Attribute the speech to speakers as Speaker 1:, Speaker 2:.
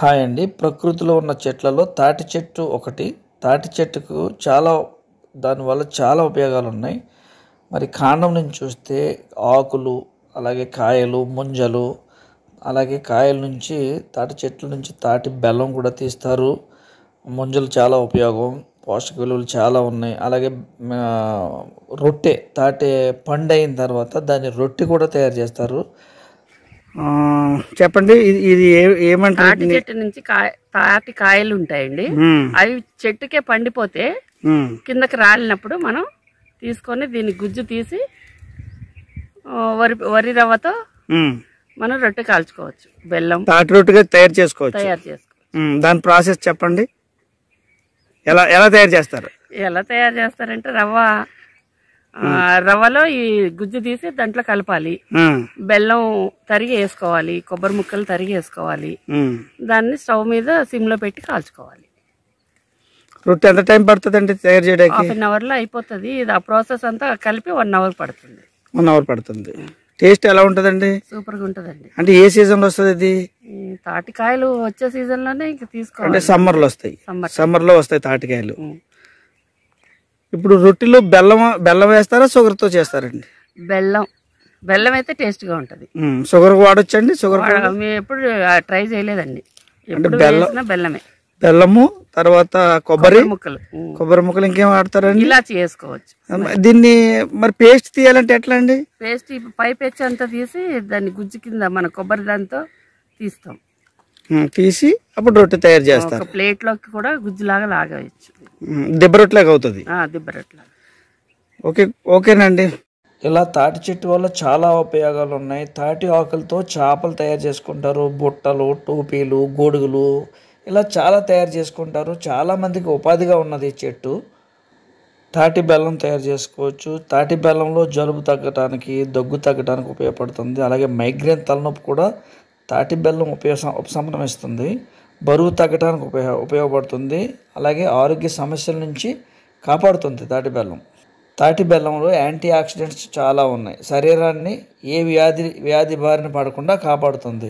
Speaker 1: Hi అండి. ప్రకృతిలో ఉన్న చెట్లలో తాటి చెట్టు ఒకటి. తాటి చెట్టుకు దానివల్ల చాలా ఉపయోగాలు ఉన్నాయి. మరి కాండం నుంచి చూస్తే ఆకులు, అలాగే కాయలు, ముంజలు, అలాగే కాయల నుంచి తాటి చెట్ల నుంచి తాటి బెల్లం కూడా తీస్తారు. ముంజలు చాలా ఉపయోగం, పోషక విలువలు చాలా ఉన్నాయి. అలాగే రొట్టె, తాటి పండు అయిన తర్వాత దాన్ని రొట్టె కూడా తయారు చేస్తారు.
Speaker 2: చెప్పండి, ఇది ఏమంటారు?
Speaker 3: తాటి చెట్టు నుంచి తాటి కాయలు ఉంటాయండి. అవి చెట్టుకే పండిపోతే కిందకి రాలినప్పుడు మనం తీసుకొని దీన్ని గుజ్జు తీసి వరి రవ్వతో మనం రొట్టె కాల్చుకోవచ్చు. బెల్లం
Speaker 2: తాటి రొట్టెగా తయారు చేసుకోవచ్చు. దాని ప్రాసెస్ చెప్పండి. ఎలా తయారు చేస్తారు?
Speaker 3: ఎలా తయారు చేస్తారంటే రవ్వలో ఈ గుజ్జు తీసి దాంట్లో కలపాలి. బెల్లం తరిగి వేసుకోవాలి, కొబ్బరి ముక్కలు తరిగి వేసుకోవాలి. దాన్ని స్టవ్ మీద సిమ్ లో పెట్టి కాల్చుకోవాలి.
Speaker 2: రొట్టె ఎంత టైం పడుతుంది అండి తయారు చేయడానికి?
Speaker 3: హాఫ్ అన్ అవర్ లో అయిపోతుంది. ఇది ఆ ప్రాసెస్ అంతా కలిపి 1 అవర్ పడుతుంది.
Speaker 2: 1 అవర్ పడుతుంది. టేస్ట్ ఎలా ఉంటదండి?
Speaker 3: సూపర్ గా ఉంటదండి.
Speaker 2: అంటే ఏ సీజన్ లో వస్తుంది ఇది?
Speaker 3: తాటికాయలు వచ్చే సీజన్ లోనే ఇంకా తీసుకోవాలి.
Speaker 2: అంటే సమ్మర్ లో వస్తాయి. సమ్మర్ లో వస్తాయి తాటికాయలు. ఇప్పుడు రొట్టెలో బెల్లం వేస్తారా, షుగర్ తో చేస్తారండి?
Speaker 3: బెల్లం అయితే టేస్ట్ గా ఉంటది.
Speaker 2: షుగర్ వాడొచ్చండి? షుగర్
Speaker 3: మేము ఎప్పుడు ట్రై చేయలేదండి. బెల్లమే.
Speaker 2: బెల్లము, తర్వాత కొబ్బరి ముక్కలు ఇంకేం వాడతారండి?
Speaker 3: ఇలాచి వేసుకోవచ్చు.
Speaker 2: దీన్ని మరి పేస్ట్ తీయాలంటే ఎట్లా అండి?
Speaker 3: పేస్ట్ పై పెచ్చి అంతా తీసి దాన్ని గుజ్జు కింద మన కొబ్బరి దాంతో తీస్తాం.
Speaker 2: తీసి అప్పుడు రొట్టె తయారు చేస్తారు.
Speaker 3: ప్లేట్ లోకి కూడా గుజ్జులాగా లాగవచ్చు.
Speaker 2: దిబ్బ రొట్టెలాగా అవుతుంది.
Speaker 3: దిబ్బ రొట్టెలాగా.
Speaker 2: ఓకేనండి.
Speaker 1: ఇలా తాటి చెట్టు వల్ల చాలా ఉపయోగాలు ఉన్నాయి. తాటి ఆకులతో చేపలు తయారు చేసుకుంటారు. బుట్టలు, టోపీలు, గొడుగులు, ఇలా చాలా తయారు చేసుకుంటారు. చాలామందికి ఉపాధిగా ఉన్నది ఈ చెట్టు. తాటి బెల్లం తయారు చేసుకోవచ్చు. తాటి బెల్లంలో జలుబు తగ్గడానికి, దగ్గు తగ్గడానికి ఉపయోగపడుతుంది. అలాగే మైగ్రేన్ తలనొప్పి కూడా తాటి బెల్లం ఉపశమనం ఇస్తుంది. బరువు తగ్గడానికి ఉపయోగపడుతుంది. అలాగే ఆరోగ్య సమస్యల నుంచి కాపాడుతుంది తాటి బెల్లంలో యాంటీ ఆక్సిడెంట్స్ చాలా ఉన్నాయి. శరీరాన్ని ఏ వ్యాధి బారిన పడకుండా కాపాడుతుంది.